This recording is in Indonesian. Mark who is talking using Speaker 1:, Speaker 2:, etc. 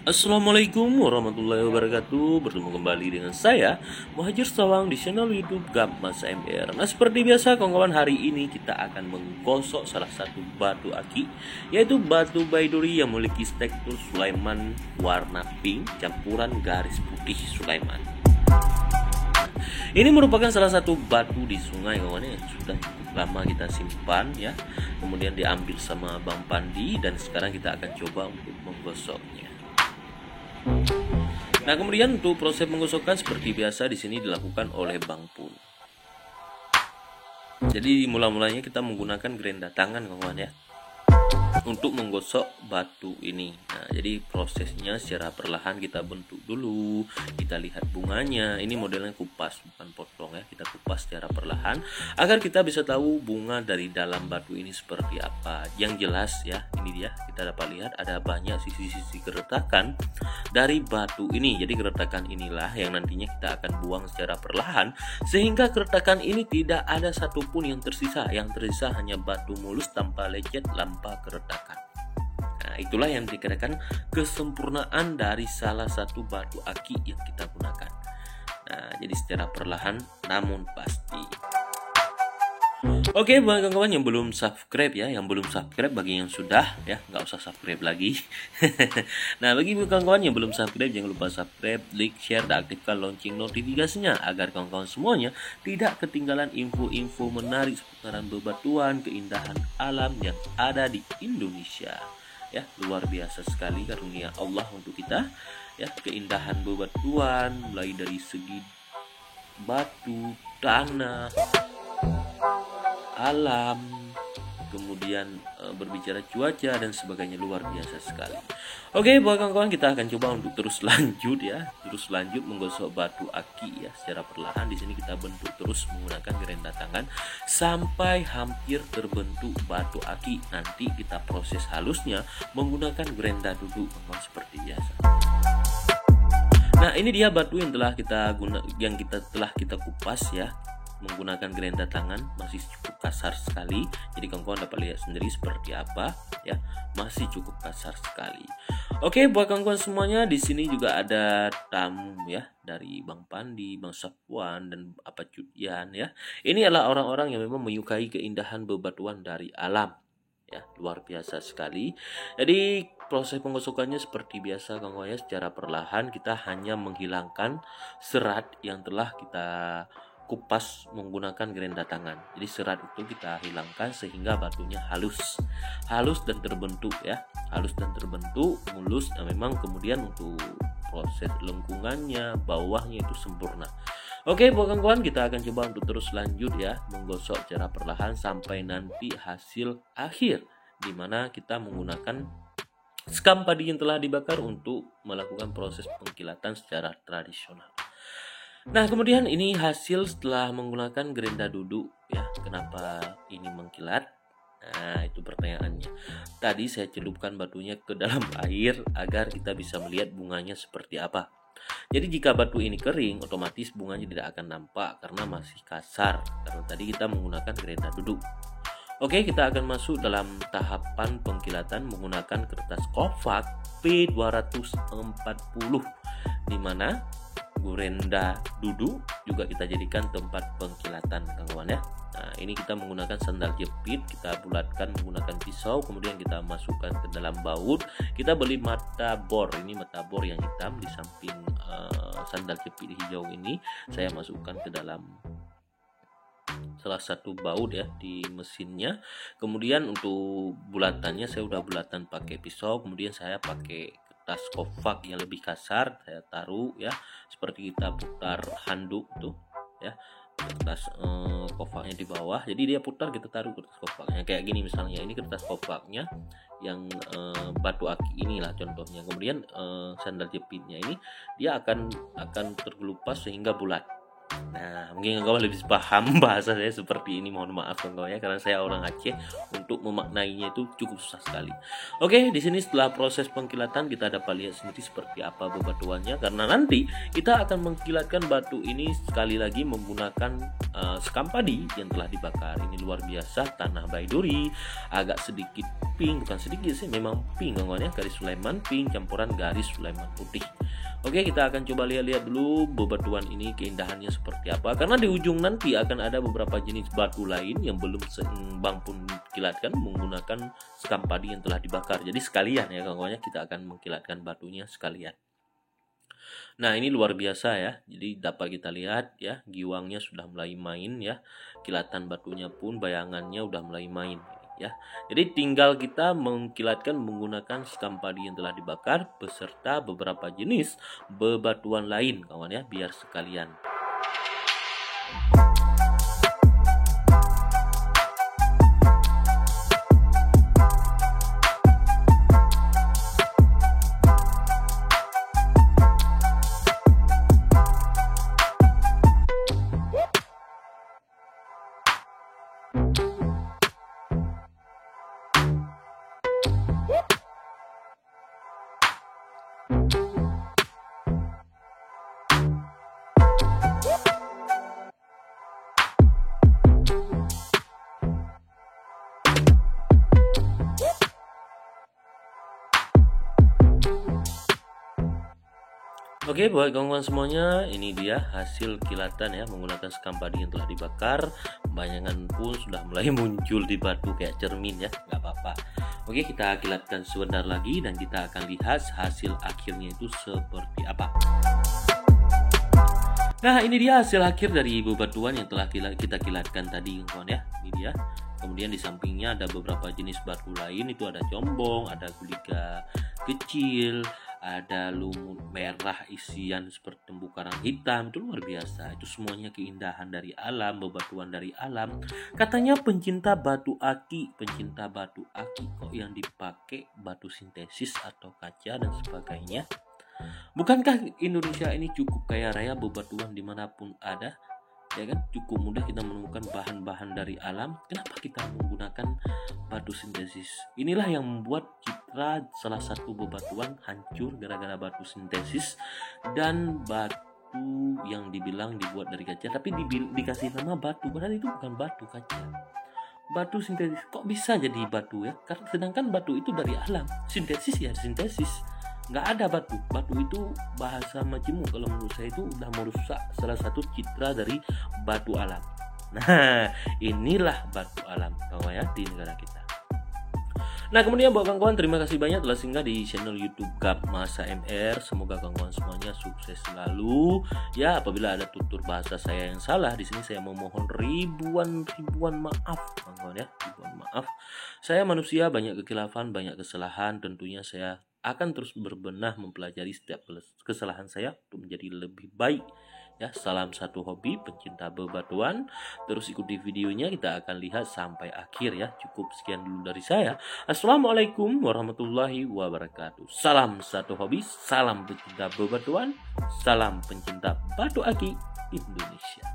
Speaker 1: Assalamualaikum warahmatullahi wabarakatuh. Bertemu kembali dengan saya Muhajir Sawang di channel YouTube Mas MR. Nah, seperti biasa kawan-kawan, hari ini kita akan menggosok salah satu batu aki, yaitu batu baiduri yang memiliki tekstur Sulaiman warna pink campuran garis putih Sulaiman. Ini merupakan salah satu batu di sungai kawan yang sudah cukup lama kita simpan ya. Kemudian diambil sama Bang Pandi dan sekarang kita akan coba untuk menggosoknya. Nah, kemudian untuk proses menggosokkan seperti biasa di sini dilakukan oleh Bang Pun. Jadi mula-mulanya kita menggunakan gerenda tangan kawan ya, untuk menggosok batu ini. Nah, jadi prosesnya secara perlahan kita bentuk dulu, kita lihat bunganya. Ini modelnya kupas, bukan potong ya. Kita kupas secara perlahan agar kita bisa tahu bunga dari dalam batu ini seperti apa. Yang jelas ya, ini dia, kita dapat lihat ada banyak sisi-sisi keretakan dari batu ini. Jadi keretakan inilah yang nantinya kita akan buang secara perlahan sehingga keretakan ini tidak ada satupun yang tersisa. Yang tersisa hanya batu mulus tanpa lecet tanpa keretakan. Nah, itulah yang dikatakan kesempurnaan dari salah satu batu aki yang kita gunakan. Nah, jadi secara perlahan namun pasti. Oke, buat kawan-kawan yang belum subscribe ya, yang belum subscribe, bagi yang sudah ya nggak usah subscribe lagi. Nah, bagi kawan-kawan yang belum subscribe, jangan lupa subscribe, like, share, dan aktifkan lonceng notifikasinya agar kawan-kawan semuanya tidak ketinggalan info-info menarik seputaran bebatuan keindahan alam yang ada di Indonesia. Ya, luar biasa sekali karunia Allah untuk kita ya, keindahan bebatuan mulai dari segi batu, tanah, alam, kemudian berbicara cuaca dan sebagainya, luar biasa sekali. Oke, buat kawan-kawan, kita akan coba untuk terus lanjut ya, terus lanjut menggosok batu aki ya secara perlahan. Di sini kita bentuk terus menggunakan gerenda tangan sampai hampir terbentuk batu aki. Nanti kita proses halusnya menggunakan gerenda duduk seperti biasa. Nah, ini dia batu yang telah kita telah kita kupas ya, menggunakan gerenda tangan. Masih cukup kasar sekali, jadi kawan-kawan dapat lihat sendiri seperti apa ya, masih cukup kasar sekali. Oke, buat kawan-kawan semuanya, di sini juga ada tamu ya dari Bang Pandi, Bang Safwan, dan apa Cudian ya. Ini adalah orang-orang yang memang menyukai keindahan bebatuan dari alam ya, luar biasa sekali. Jadi proses penggosokannya seperti biasa kawan-kawan ya, secara perlahan kita hanya menghilangkan serat yang telah kita kupas menggunakan gerenda tangan. Jadi serat itu kita hilangkan sehingga batunya halus dan terbentuk ya, halus dan terbentuk mulus. Nah, memang kemudian untuk proses lengkungannya, bawahnya itu sempurna. Oke, buat kawan-kawan, kita akan coba untuk terus lanjut ya, menggosok secara perlahan sampai nanti hasil akhir, dimana kita menggunakan sekam padi yang telah dibakar untuk melakukan proses pengkilatan secara tradisional. Nah, kemudian ini hasil setelah menggunakan gerenda duduk ya. Kenapa ini mengkilat? Nah, itu pertanyaannya. Tadi saya celupkan batunya ke dalam air agar kita bisa melihat bunganya seperti apa. Jadi jika batu ini kering, otomatis bunganya tidak akan nampak karena masih kasar, karena tadi kita menggunakan gerenda duduk. Oke, kita akan masuk dalam tahapan pengkilatan menggunakan kertas kofak P240, di mana gerenda duduk juga kita jadikan tempat pengkilatan kawan ya. Nah, ini kita menggunakan sandal jepit, kita bulatkan menggunakan pisau, kemudian kita masukkan ke dalam baut. Kita beli mata bor, ini mata bor yang hitam di samping sandal jepit hijau ini. Saya masukkan ke dalam salah satu baut ya di mesinnya. Kemudian untuk bulatannya saya udah bulatan pakai pisau, kemudian saya pakai kertas kofak yang lebih kasar, saya taruh ya, seperti kita putar handuk tuh ya, kertas kofaknya di bawah, jadi dia putar, kita taruh kertas kofaknya kayak gini misalnya. Ini kertas kofaknya yang batu aki inilah contohnya. Kemudian sandal jepitnya ini dia akan tergelupas sehingga bulat Nah, mungkin kawan lebih paham bahasa saya seperti ini. Mohon maaf kawan ya, karena saya orang Aceh, untuk memaknainya itu cukup susah sekali. Oke, di sini setelah proses pengkilatan kita dapat lihat sendiri seperti apa bebatuannya, karena nanti kita akan mengkilatkan batu ini sekali lagi menggunakan sekam padi yang telah dibakar. Ini luar biasa, tanah baiduri, agak sedikit pink, bukan sedikit sih, memang pink kawan ya, garis Sulaiman pink campuran garis Sulaiman putih. Oke, kita akan coba lihat dulu bebatuan ini keindahannya seperti apa, karena di ujung nanti akan ada beberapa jenis batu lain yang belum seimbang pun kilatkan menggunakan sekam padi yang telah dibakar. Jadi sekalian ya kawan-kawannya, kita akan mengkilatkan batunya sekalian. Nah, ini luar biasa ya. Jadi dapat kita lihat ya, giwangnya sudah mulai main ya. Kilatan batunya pun bayangannya udah mulai main ya. Jadi tinggal kita mengkilatkan menggunakan sekam padi yang telah dibakar beserta beberapa jenis bebatuan lain kawan ya, biar sekalian. Oke, buat kawan-kawan semuanya, ini dia hasil kilatan ya menggunakan sekam padi yang telah dibakar. Bayangan pun sudah mulai muncul di batu kayak cermin ya, nggak apa-apa. Oke, kita kilatkan sebentar lagi dan kita akan lihat hasil akhirnya itu seperti apa. Nah, ini dia hasil akhir dari bebatuan yang telah kita kilatkan tadi kawan ya. Ini dia. Kemudian di sampingnya ada beberapa jenis batu lain, itu ada combong, ada guliga kecil, ada lumut merah isian seperti terumbu karang hitam. Itu luar biasa. Itu semuanya keindahan dari alam, bebatuan dari alam. Katanya pencinta batu aki kok yang dipakai batu sintesis atau kaca dan sebagainya. Bukankah Indonesia ini cukup kaya raya bebatuan dimanapun ada? Ya kan, cukup mudah kita menemukan bahan-bahan dari alam. Kenapa kita menggunakan batu sintesis? Inilah yang membuat citra salah satu bebatuan hancur gara-gara batu sintesis dan batu yang dibilang dibuat dari kaca, tapi dikasih nama batu, padahal itu bukan batu, kaca. Batu sintesis kok bisa jadi batu ya? Karena sedangkan batu itu dari alam, sintesis ya sintesis. Nggak ada batu itu bahasa majemuk. Kalau menurut saya itu udah merusak salah satu citra dari batu alam. Nah, inilah batu alam kawan ya di negara kita. Nah, kemudian buat kawan-kawan, terima kasih banyak telah singgah di channel YouTube Gap Masa MR. Semoga kawan-kawan semuanya sukses selalu. Ya, apabila ada tutur bahasa saya yang salah, di sini saya memohon ribuan maaf, kawan-kawan ya, ribuan maaf. Saya manusia, banyak kekhilafan, banyak kesalahan. Tentunya saya akan terus berbenah mempelajari setiap kesalahan saya untuk menjadi lebih baik. Ya, salam satu hobi pencinta bebatuan. Terus ikuti videonya, kita akan lihat sampai akhir ya. Cukup sekian dulu dari saya. Assalamualaikum warahmatullahi wabarakatuh. Salam satu hobi, salam pencinta bebatuan, salam pencinta batu aki Indonesia.